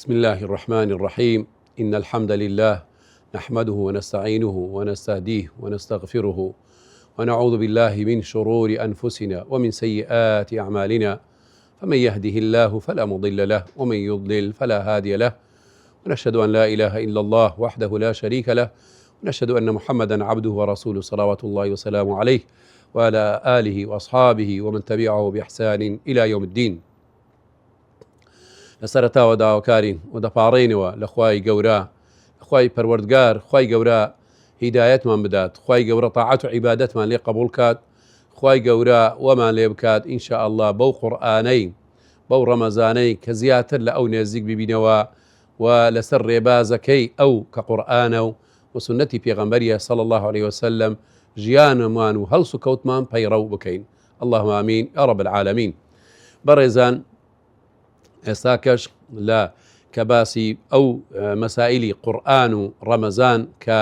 بسم الله الرحمن الرحيم. إن الحمد لله نحمده ونستعينه ونستهديه ونستغفره ونعوذ بالله من شرور أنفسنا ومن سيئات أعمالنا، فمن يهده الله فلا مضل له ومن يضلل فلا هادي له، ونشهد أن لا إله إلا الله وحده لا شريك له، ونشهد أن محمدا عبده ورسوله صلوات الله وسلامه عليه وعلى آله وأصحابه ومن تبعه بإحسان إلى يوم الدين. لسرتاوە داواکارین و دەپاڕێنەوە لە خوای گەورە، خوای پەروەردگار، خوای گەورە هیدایەتمان بدات، خوای گەورە تاعەت و عیبادەتمان لێ قبول کات، خوای گەورە وەمان لێ بکات ئینشاء الله بەو قورئانەی بەو ڕەمەزانەی کە زیاتر لە ئەو نێزیک ببینەوە و لەسەر ڕێبازەکەی ئەو کە قورئانە و سنەتی پێغەمبەریە صلی الله عليه وسلم ژیانمان و هەڵس و کەوتمان پەیڕەو بکەین. اللهم آمین یا رب العالمین. بەڕێزان، ئێستا کەش لە کە باسی ئەو مەسائلی قورئان و ڕەمەزان کە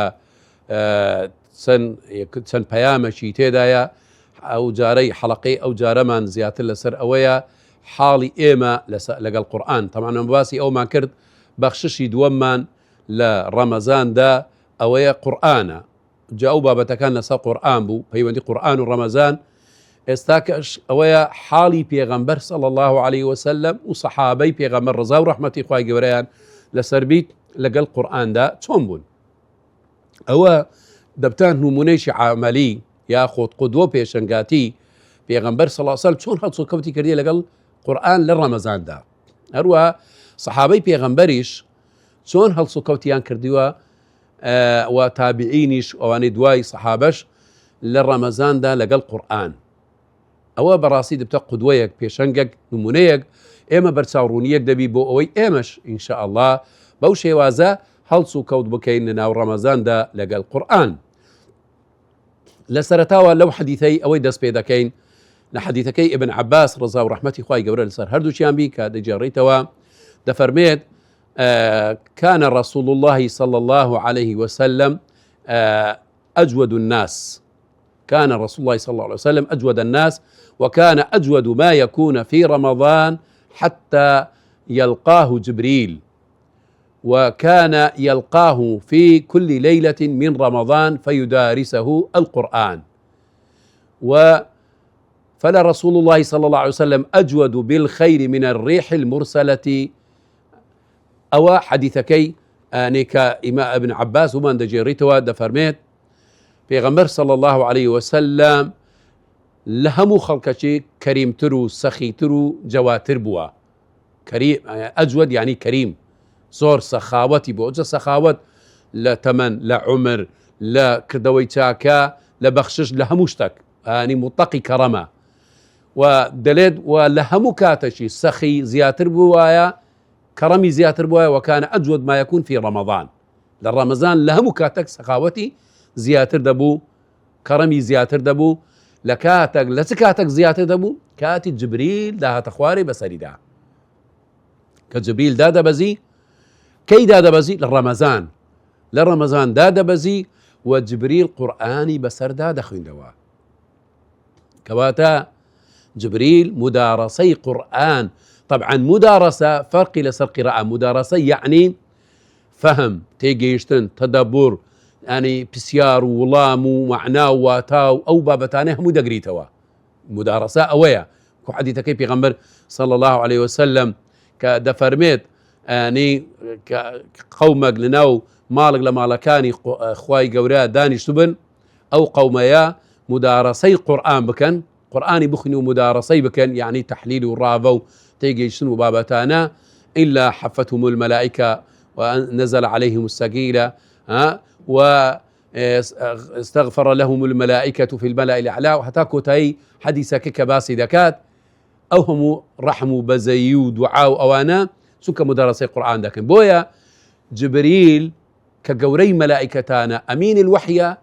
چەند پەیامەکی تێدایە، ئەو جارەی حەڵەقەی ئەو جارەمان زیاتر لەسەر ئەوەیە حاڵی ئێمە لەگەڵ قورئان. تەمانە باسی ئەومان کرد بەخششی دووەممان لە ڕەمەزاندا ئەوەیە قورئانە، جا ئەو بابەتەکان لەسەر قورئان بوو، پەیوەندی قورئان و ڕەمەزان. ئێستا کەش ئەوەیە حاڵی پێغەمبەر صلی الله عليه وسلم و سەحابەی پێغەمبەر ڕزا و ڕەحمەتی خوای گەورەیان لەسەر بیت لەگەڵ قورئاندا چۆن بوون. ئەوە دەبتان نمونەیەکی عەمەلی یاخود قودوە پێشەنگاتی پێغەمبەر صلی الله عليه وسلم چۆن هەڵس و کەوتی کردی لەگەڵ قورئان لە ڕەمەزاندا، هەروە سەحابەی پێغەمبەریش چۆن هەڵس و کەوتیان کردیوە و تابعینیش ئەوانەی دوای سەحابەش لە ڕەمەزاندا لەگەڵ قورئان. ئەوە بەڕاستی دەبتە قودوەیەک، پێشەنگێک، نمونەیەک، ئێمە بەرچاوڕوونیەک دەبی بۆ ئەوەی ئێمەش ئینشاء الله بەو شێوازە هەڵس و کەوت بکەین لە ناو ڕەمەزاندا لەگەڵ قورئان. لە سەرەتاوە لەو حەدیثەی ئەوەی دەست پێ دەکەین لە حەدیثەکەی ئیبن عەباس ڕزا و ڕەحمەتی خوای گەورە لەسەر هەردووچیان بی کە دەجێڕیتەوە، دەفەرمێت كان رسول الله صلى الله عليه وسلم أجود الناس، كان رسول الله صلى الله عليه وسلم أجود الناس، وكان أجود ما يكون في رمضان حتى يلقاه جبريل، وكان يلقاه في كل ليلة من رمضان فيدارسه القرآن. فلرسول الله صلى الله عليه وسلم أجود بالخير من الريح المرسلة. أو حديثكي نيكا إمام ابن عباس ومن دجيريتوا دفرميت پێغەمبەر صلى الله عليه وسلم لە هەموو خەڵکەچی کەریمتر و سەخیتر و جەواتر بووە. ئەجود یعنی کەریم، زۆر سەخاوەتی بۆ، جە سەخاوەت لە تەمەن، لە عومر، لە کردەوەی چاکە، لە بەخشش، لە هەموو شتێک، ینی مطلقی کەڕەمە و دەلێت و لە هەموو کاتەشی سەخی زیاتر بووایە، کەڕەمی زیاتر بووایە، وەکانە ئەجود ما یەکون فی ڕەمەضان، لە ڕەمەزان لە هەموو کاتێک سەخاوەتی زیاتر دەبوو، کەڕەمی زیاتر دەبوو. لە کاتێک لە چ کاتێک زیاتر دەبوو؟ کاتی جبریل داهاتە خوارێ بەسەریدا، کە جبریل دادەبەزی. کەی دادەبەزی؟ لە ڕەمەزان، لە ڕەمەزان دادەبەزی و جبریل قورئانی بەسەردا دەخوێندەوە. کەواتە جبریل مدارەسەی قورئان، طبعا مدارەسە فەرقی لەسەر قیراءە، مدارەسە یعنی فەهم، تێگەیشتن، تەدەبور، ینی پرسیار و وڵام و مەعنا و واتا و ئەو بابەتانەی هەموو دەگریتەوە. مدارەسە ئەوەیە کە حەدیثەکەی پێغەمبەر صلی الله عليه وسلم کە دەفەرمێت ینی قەومێک لەناو ماڵێک لە ماڵەکانی خوای گەورە دانیشتوبن، ئەو قەومەیە مدارەسەی قورئان بکەن، قورئانی بخوێنن و مدارەسەی بکەن، یعنی تەحلیل و ڕاوە و تێگەیشتن و بابەتانە. إلا حفتهم الملائكة ونزل عليهم السكينة واستغفر لهم الملائكة في الملأ الأعلى، وحتى كوتاي حديثك كباسي دكات أو هم رحموا بزي ودعاء أوانا سك مدرسة القرآن دكن بويا جبريل كجوري ملائكتانا أمين الوحي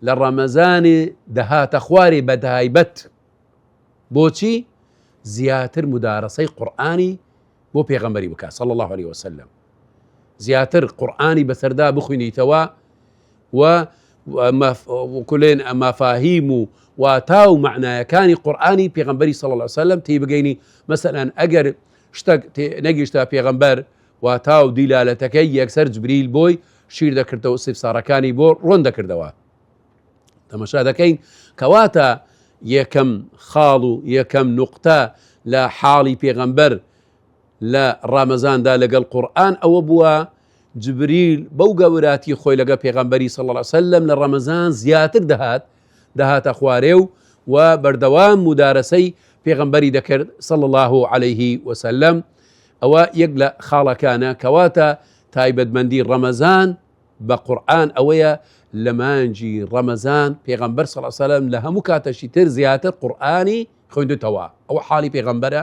للرمزان دهات أخواري بدهايبت بوشي زياتر مدارسي قرآني بو بيغمبري بكا صلى الله عليه وسلم، زياتر قرآني بسردا بخويني توا وكلين مفاهيم واتاو معنى كان قرآني بيغمبري صلى الله عليه وسلم تي بقيني مثلا أجر شتك نجيشتا بيغمبر واتاو دیلالەتەکەی یەکسەر جبریل بۆی شیر دەکردەوە سیفسارەکانی بۆ ڕۆن دەکردەوە. تەماشا دەکەین کەواتە یەکەم خاڵ و یەکەم نوقتە لە حاڵی پێغەمبەر لە ڕامەزاندا لەگەڵ قورئان ئەوە بووە جبریل بەو گەوراتی خۆی لەگە پێغەمبەری صلی الله علیه وسلم لە ڕەمەزان زیاتر دەهاتە خوارێ و بەردەوام مدارەسەی پێغەمبەری دەکرد صلی الله عليه وسلم. ئەوە یەک لە خاڵەکانە کەواتە تایبەتمەندی ڕەمەزان بە قورئان ئەوەیە لە مانجی ڕەمەزان پێغەمبەر صلی الله علیه وسلم لە هەموو کاتەشی تر زیاتر قورئانی خوێندوتەوە. ئەوە حاڵی پێغەمبەرە،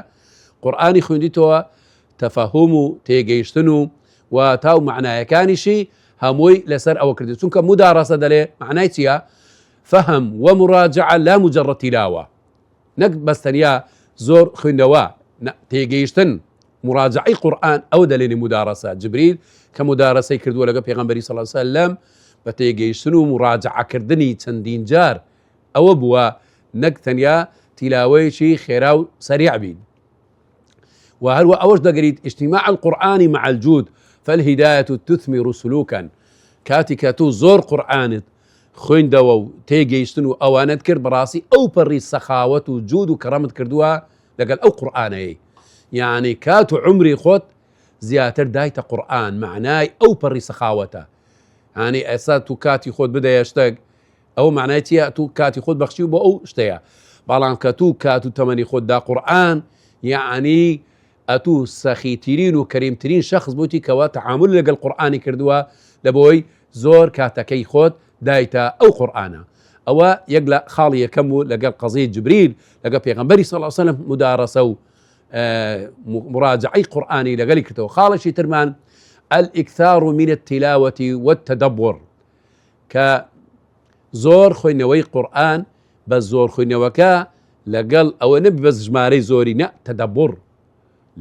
قورئانی خوێندوتەوە، تەفەهوم و تێگەیشتن و تاو معنایەکانیشی هەمووی لەسەر ئەوە کردی، چونکە مدارەسە دەلێ معنای چییە؟ فەهم ومراجعە لا مجرد تیلاوە، نەک بەستەنیا زۆر خوێندەوە، تێگەیشتن مراجعەی قورئان ئەو دەلێنی مدارەسە. جبریل کە مدارەسەی کردووە لەگە پێغەمبەری صلی الله علیه وسلم بە تێگەیشتن و مراجعەکردنی چەندین جار ئەوە بووە، نەک تەنیا تیلاوەیەکی خێرا و سەریع بین. وهروە ئەوەش دەگەریت اجتماع القورآن مع الجود فالهداية تثمر سلوكا. کاتی کە تو زۆر قورئانت خوێندەوە و تێگەیشتن و ئەوانت کرد بەڕاستی ئەو پەڕی سەخاوەت و جود و کەڕەمت کردووە لەگەڵ ئەو قورئانەیە، یعنی کات و عمری خۆت زیاتر دایتە قورئان، معنای ئەو پەڕی سەخاوەتە. یعنی ئێستا تو کاتی خۆت بدەیە شتێک، ئەو معنای چییە؟ تو کاتی خۆت بەخشی بۆ ئەو شتەیە، بەڵام کە تو کات و تەمەنی خۆتدا قورئان، یعنی ئەتوو سەخیترین و کەریمترین شخص بوویتی کەوا تەعامل لەگەڵ قورئانی کردووە لە بۆی زۆر کاتەکەی خۆت دایتە ئەو قورئانە. ئەوە یەک لە خاڵی یەکەم و لەگەڵ قەزەی جبریل لەگە پێغەمبەری صلی الله علیه وسلم مدارەسە و مراجعەی قورئانی لەگەڵی کردەوە. خاڵێکی ترمان الإكثار من التلاوة والتدبر، کە زۆر خوێندنەوەی قورئان بە زۆر خوێندنەوەکە لەگەڵ ئەوە نەبی بەس ژمارەی زۆری، نە تەدەبر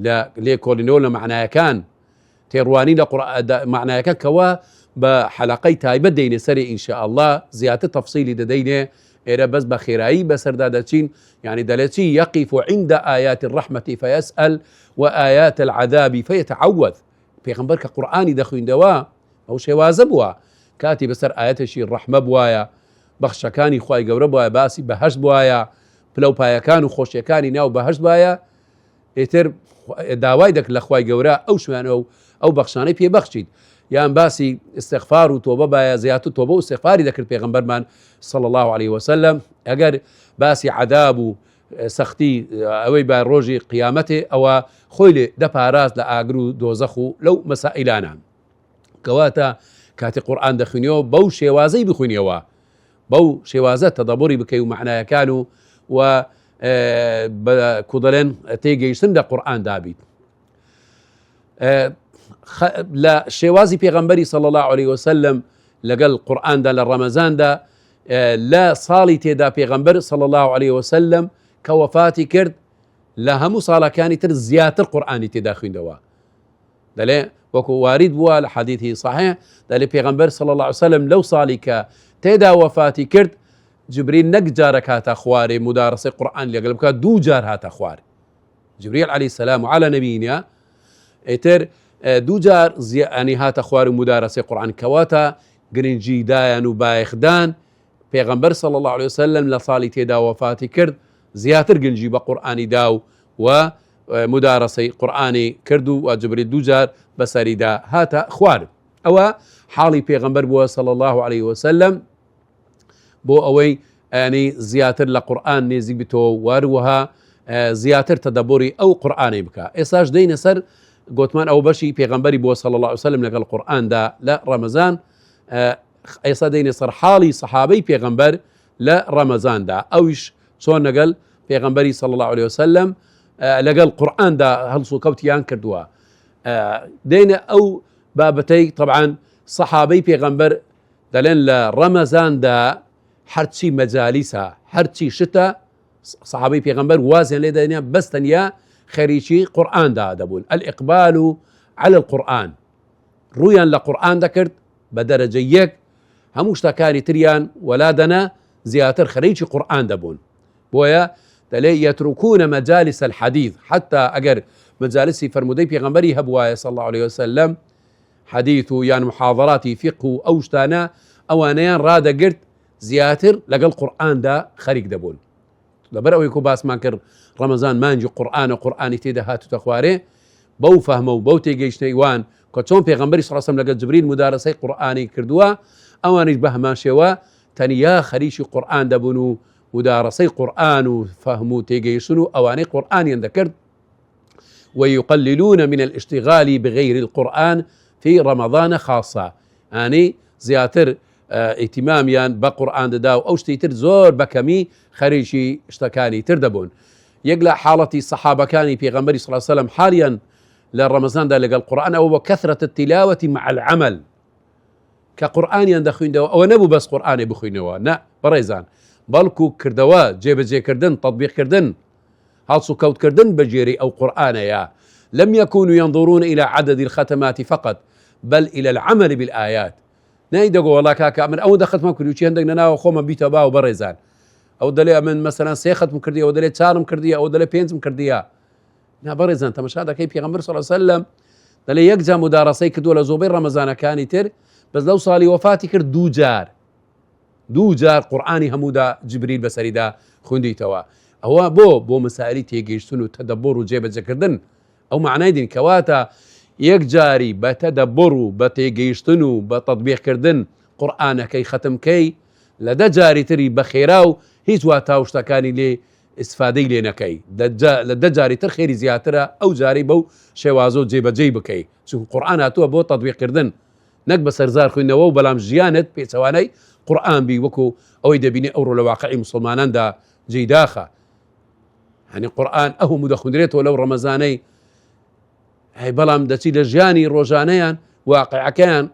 لە لێکۆڵینەوە لە معنایەکان، تێڕوانی لە معنایەکە کەوا بە حەلەقەی تایبەت دەینێ سەری ئینشاء الله زیاتر تەفسیلی دەدەینێ. ئێرە بەس بە خێرایی بەسەردا دەچین، یعنی دەڵێت چی؟ يقف عند آيات الرحمة فيسأل وآيات العذاب فيتعوذ. پێغەمبەر کە قورئانی دەخوێندەوە ئەو شێوازە بووە، کاتی بەسەر ئاەتێکی ڕەحمە بوایە، بەخشەکانی خوای گەورە بوایە، باسی بەهەشت بوایە، پلەپایەکان و خۆشیەکانی ناو بەهەشت بوایە، ئێتر داوای دەکرد لە خوای گەورە ئەو شوێنە و ئەو بەخشانەی پێبەخشیت، یان باسی استغفار و تۆبە بایە، زیاتر تۆبە و استغفاری دەکرد پێغەمبەرمان صلی الله عليه وسلم. ئەگەر باسی عذاب و سەختی ئەوەی با ڕۆژی قیامەتێ ئەوە خۆی لێ دەپاراست لە ئاگر و دۆزەخ و لەو مەسائلانە. کەواتە کاتی قورئان دەخوێنیەوە بەو شێوازەی بخوێنیەوە، بەو شێوازە تەدەبوری بکەی و معنایەکان و کوڵدەڵێن تێگەیشتن لە قورئان دابیت. لە شێوازی پێغەمبەری صلی الله عليه وسلم لەگەڵ قورئاندا لە ڕەمەزاندا لە ساڵی تێدا پێغەمبەر صلی الله عليه وسلم کە وەفاتی کرد لە هەموو ساڵەکانی تر زیاتر قورئانی تێدا خوێندەوە. دەڵێ وەکو وارد بووە لە حەدیثی صحیح، دەڵێ پێغەمبەر صلی الله عليه وسلم لەو ساڵی کە تێدا وەفاتی کرد جبریل نەک جارێک هاتە خوارێ مدارەسەی قورئان لەگەڵ بکات، دوو جار هاتە خوار. جبریل عەلەیه السلام وعلى نەبینا ئیتر دوو جار زیانی هاتە خوار و مدارەسەی قورئان، کەواتە گرنگی دایان و بایەخدان پێغەمبەر صلی الله عليه وسلم لە ساڵی تێدا وەفاتی کرد زیاتر گرنگی بە قورئانی دا و مدارەسەی قورئانی کرد و جبریل دوو جار بەسەریدا هاتە خوار. ئەوە حاڵی پێغەمبەر بووە صلی الله عليه وسلم بۆ ئەوەی ینی زیاتر لە قورئان نێزیک بێتەوە، وەروەها زیاتر تەدەبوری ئەو قورئانەی بکە. ئێستاش دەینە سەر گوتمان ئەو بەشی پێغەمبەری بووە صلی الله عليه وسلم لەگەڵ قورئاندا لە ڕەمەزان. ئێستا دەینە سەر حاڵی سەحابەی پێغەمبەر لە ڕەمەزاندا، ئەویش چۆن لەگەڵ پێغەمبەری صلی الله عليه وسلم لەگەڵ قورئاندا هەڵس و کەوتیان کردووە. دەینە ئەو بابەتەی طبعاً سەحابەی پێغەمبەر دەڵێن لە ڕەمەزاندا هەرچی مەجالیسە، هەرچی شتە سەحابەی پێغەمبەر وازیان لێ دەنیا بەس تەنیا خەریکی قورئاندا دەبوون. الإقبال على القورآن، ڕوویان لە قورئان دەکرد بە دەرەجە یەک، هەموو شتەکانی تریان وەلادەنا زیاتر خەریکی قورئان دەبوون. بۆیە دەڵێ یەترکونە مەجالیس الحەدیث، حتا ئەگەر مجالسی فرمودەی پێغەمبەری هەبوایە صلی الله عليه وسلم، حەدیث و یان محاضراتی فقه و ئەو شتانە ئەوانەیان ڕادەگرت زیاتر لەگەڵ قورئاندا خەریک دەبوون. لەبەر ئەوەی کۆ باسمان کرد ڕەمەزان مانجی قورئانە، قورئانی تێدا هاتوتە خوارێ، بەو فەهمە و بەو تێگەیشتنەی وان کە چۆن پێغەمبەری صلی الله عليه وسلم لەگەڵ جبریل مدارەسەی قورئانی کردووە، ئەوانیش بە هەمان شێوە تەنیا خەریکی قورئان دەبوون و مدارەسەی قورئان و فەهم و تێگەیشتن و ئەوانەی قورئانیان دەکرد. ويقللون من الاشتغال بغير القرآن في رمضان خاصة، يعني زياتر اهتماميان بقرآن داو أو شتيتر زور بكمي خريشي اشتكاني تردبون. يقلع حالتي الصحابة كاني في غنبري صلى الله عليه وسلم حاليا للرمضان دا لقى القرآن أو كثرة التلاوة مع العمل كقرآن يندخوين دوا أو نبو بس قرآن بخوين دوا نا بريزان بلكو كردوا جيب جي كردن تطبيق كردن هالسو كوت كردن بجيري أو قرآن يا لم يكونوا ينظرون إلى عدد الختمات فقط بل إلى العمل بالآيات. نايدقوا والله كاكا من أول دخلت ما كل شيء عندك ناو خوما بيتا باو بريزان أو دلي من مثلا سيخت مكردية أو دلي تشار مكردية أو دلي بينز مكردية نا بريزان تمش هذا كيف يغمر صلى الله عليه وسلم دلي يجزا مدارسي كدول زوبين رمضان كان يتر بس لو صالي وفاتي كر دو جار قرآني همودا جبريل بسريدا خوندي توا هو بو مسائل تيجيشتون وتدبر وجيب ذكردن او معناه دين كواتا يكجاري بتدبر بتيجيشتن بتطبيق كردن قرآن كي ختم كي لدى جاري تري بخيراو هيز واتاوش تكاني لي استفادي لنا كي لدى جاري تر خيري زياترا او جاري بو شوازو جيب كي شوف قرآن هاتوا بو تطبيق كردن نك بسرزار خوينا وو بلام جيانت بيسواني قرآن بي وكو او يدبيني اورو لواقعي مسلمانان دا جيداخا يعني قرآن أهو مدخندريت ولو رمضاني هاي بلام دتي لجياني روجانيان واقع كان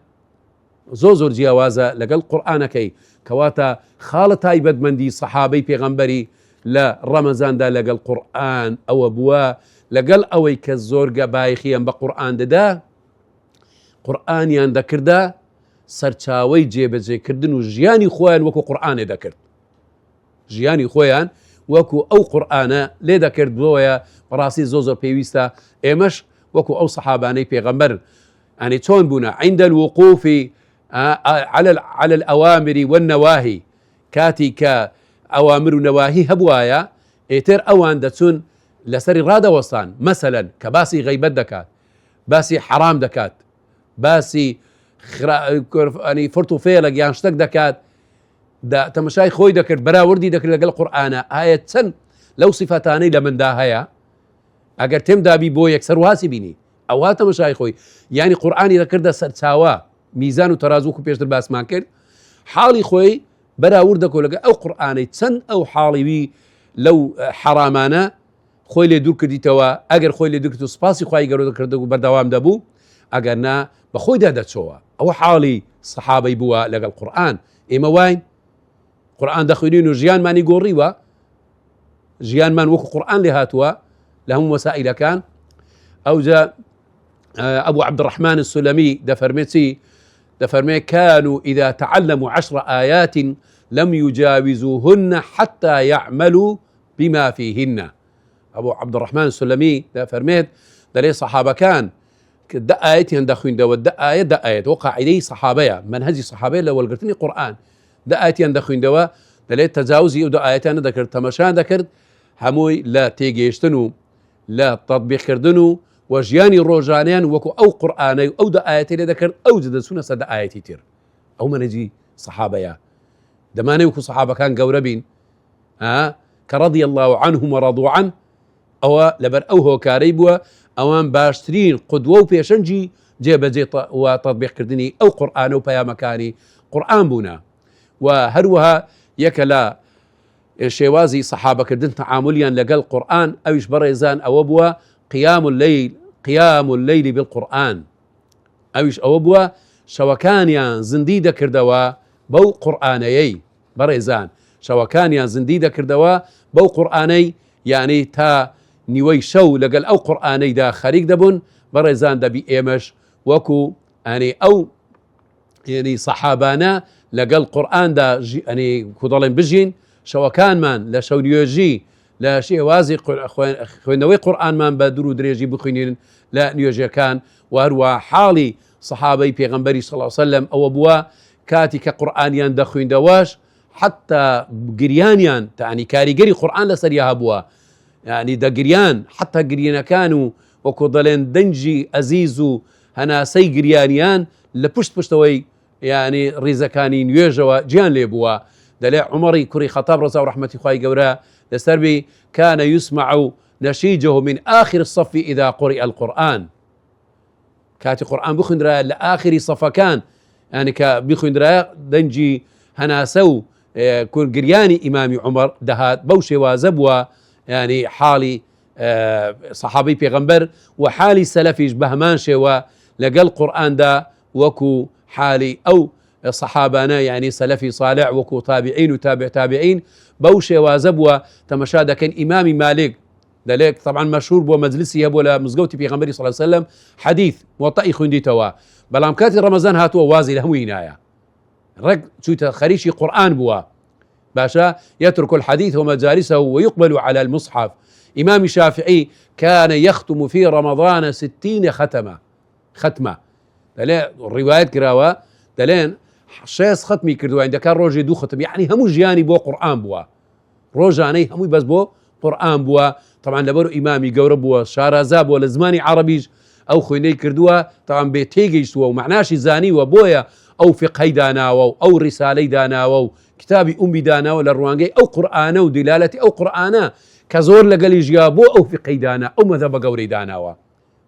زوزور جيوازا لقل قرآن كي كواتا خالتاي بدمندي صحابي بيغمبري لا رمضان دا لقل قرآن أو أبوا لقل أوي كالزور بايخيا بقرآن دا قرآن يان ذكر دا سرچاوي جيب جي كردن وجياني خوان وكو قرآن ذكر جياني خوان وكو أو قرآن ليدا كرد بويا براسي زوزر بيويستا إيمش وكو أو صحاباني بيغمبر يعني تون بنا عند الوقوف على الأوامر والنواهي كاتي كأوامر ونواهي هبوايا إيتر أوان دتون لسر رادة وصان مثلا كباسي غيبت دكات باسي حرام دكات باسي يعني فرطو فيلق يانشتك دكات دا تمشاي خوي دكر براوردي دكر لقل قرآن آية سن لو صفتاني لمن دا هيا اگر تم دابي بو يكسر واسي بيني او هاتا مشاي خوي يعني قرآني دكر دا سرساوا ميزان وترازوكو بيش درباس ما كر حالي خوي براوردكو لقل او قرآني سن او حالي بي لو حرامانا خوي لي دور كردي توا اگر خوي لي دور كردو سباسي خوي قرو دكر دكو بردوام دابو اگر نا بخوي دادا تشوا او حالي صحابي بوا لقل قرآن ايما واين قرآن دخلين وجيان ماني قوريوا جيان مان وكو قرآن لهاتوا لهم وسائل كان أو جاء أبو عبد الرحمن السلمي دفرمي كانوا إذا تعلموا 10 آيات لم يجاوزوهن حتى يعملوا بما فيهن. أبو عبد الرحمن السلمي دفرميت دلي صحابة كان دا آيات يندخوين دا آيات وقع إليه صحابية منهجي صحابية لو القرتني قرآن دا آيات يندخوين دوا دليل تجاوزي ودا آيات أنا ذكرت تماشان ذكرت هموي لا تيجيشتنو لا تطبيق كردنو وجياني روجانيان وكو أو قرآني أو دا آيات اللي ذكرت أو جد سنة سدا آيات تير أو منهجي صحابة يا دماني وكو صحابة كان قوربين كرضي الله عنهم ورضوا عنه أو لبر أو هو كاريبوا أوان باشترين قدوة وبيشنجي جيب جي وتطبيق كردني أو قرآن وبيا مكاني قرآن بنا وهروها يكلا شوازي صحابة كردن تعامليا لقل قرآن أويش بريزان أو أبوا قيام الليل بالقرآن أويش أو أبوا شوكانيا زنديدة كردوا بو قرآنيي بريزان شوكانيا زنديدة كردوا بو قرآني يعني تا نيوي شو لقل أو قرآني دا خريق دبن بريزان دبي إيمش وكو يعني أو يعني صحابانا لقل قرآن دا يعني كضلين بجين شو كان مان لشو نيوجي لا شێوازی خوێندنەوەی قورئانمان بە دوور و درێژی بخوێنین لە نوێژەکان و هەروە حاڵی سەحابەی پێغەمبەری صلی الله علیه وسلم ئەوە بووە کاتی کە قورئانیان دەخوێندەوەش حتى گریانیان تعني کاریگەری قورئان لەسەریا هەبووە، یعنی دەگریان حتى گریانەکان و وەکو دەڵێن دەنجی ئەزیز و هەناسەی گریانیان لە پشتەوەی یعنی ڕیزەکانی نوێژەوە گیان لێ بووە. دەڵێ عومەری کوڕی خەتاب ڕەزا و ڕەحمەتی خوای گەورە لەسەربی كان يسمع نشيجه من آخر الصف إذا قرئ القرآن. كاتي قرآن بخندرا لآخر صفكان يعني بخندرا دنجي هناسو كل قرياني إمامي عمر دهات بوشي وزبوة يعني حالي صحابي بيغمبر وحالي سلفي بهمان شوا لقى القرآن دا وكو حالي أو صحابانا يعني سلفي صالح وكو تابعين وتابع تابعين بوشي وزبوة تمشادا كان إمامي مالك دليك طبعا مشهور بو مجلسي هبو لمزقوتي بيغمبري صلى الله عليه وسلم حديث موطئي خوندي توا بلام كاتي رمضان هاتوا وازي لهوينايا رق شوية خريشي قرآن بوا باشا يترك الحديث ومجالسه ويقبل على المصحف. إمام الشافعي كان يختم في رمضان 60 ختمة دلين الروايات كراوة دلين شيس ختمي كردوا عند كان روجي دو ختم يعني همو جياني بو قرآن بوا روجاني همو بس بو قرآن بوا طبعا لبرو إمامي قورة بوا شارزا بوا لزماني عربيج أو خويني كردوا طبعا بيتيجيش ومعناشي زاني وبويا أو فقهي داناو أو رسالي داناو كتابي أمي داناو للروانجي أو قرآن ودلالتي أو قرآن كزور لقالي جيابو أو فقهي دانا أو مذهب قوري داناوا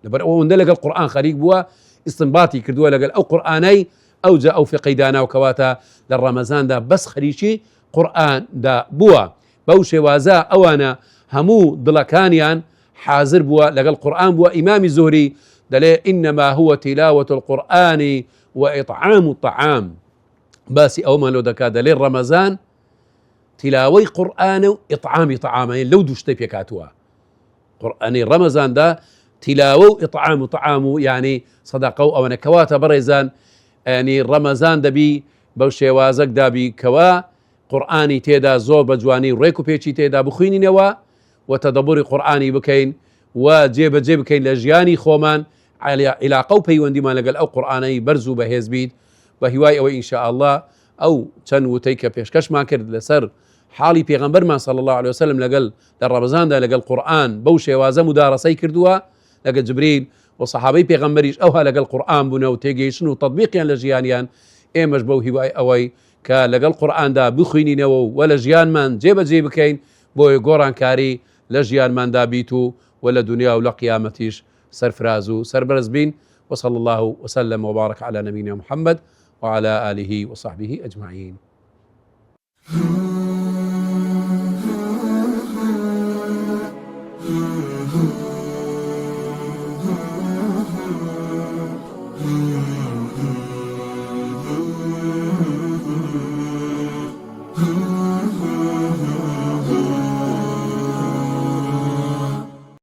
لبرو لقى القرآن خريق بوا استنباطي كردوا لقال أو قرآني أو جاء أو فقهي دانا وكواتا للرمضان دا بس خريشي قرآن دا بوا بوشي وازا أوانا همو دلكانيان حاضر بوا لقى القرآن بوا إمام الزهري دلي إنما هو تلاوة القرآن وإطعام الطعام باسي أو ما لو دكا دلي رمضان تلاوي قرآن وإطعام طعامين لو دوشتي بيكاتوا قرآن رمضان دا تلاوة إطعام طعام يعني صدقوا أو نكواتا بريزان يعني رمضان دبي بوشي وازك دابي كوا قرآني تيدا زور بجواني ريكو بيتشي تيدا بخويني نوا وتدبر قرآني بكين وجيب بكين لجياني خومان إلى قوبي وندي ما لقل أو قرآني برزو بهيز بيد وهواي أو إن شاء الله أو تنو تيكا بيشكش ما كرد لسر حالي بيغمبر ما صلى الله عليه وسلم لقل للرمضان دا لقل قرآن بوشي وازا مدارسي كردوا لقل جبريل وصحابي بيغمبريش أوها لقل قرآن بنا وتيجي شنو تطبيقيا لجيانيان إيه مجبو هواي أوي كا لقل قرآن دا بخويني نوو ولا جيان من جيب كين بوي قرآن كاري لجيان من دا بيتو ولا دنيا ولا قيامتيش سرفرازو سربرز بين. وصلى الله وسلم وبارك على نبينا محمد وعلى آله وصحبه أجمعين.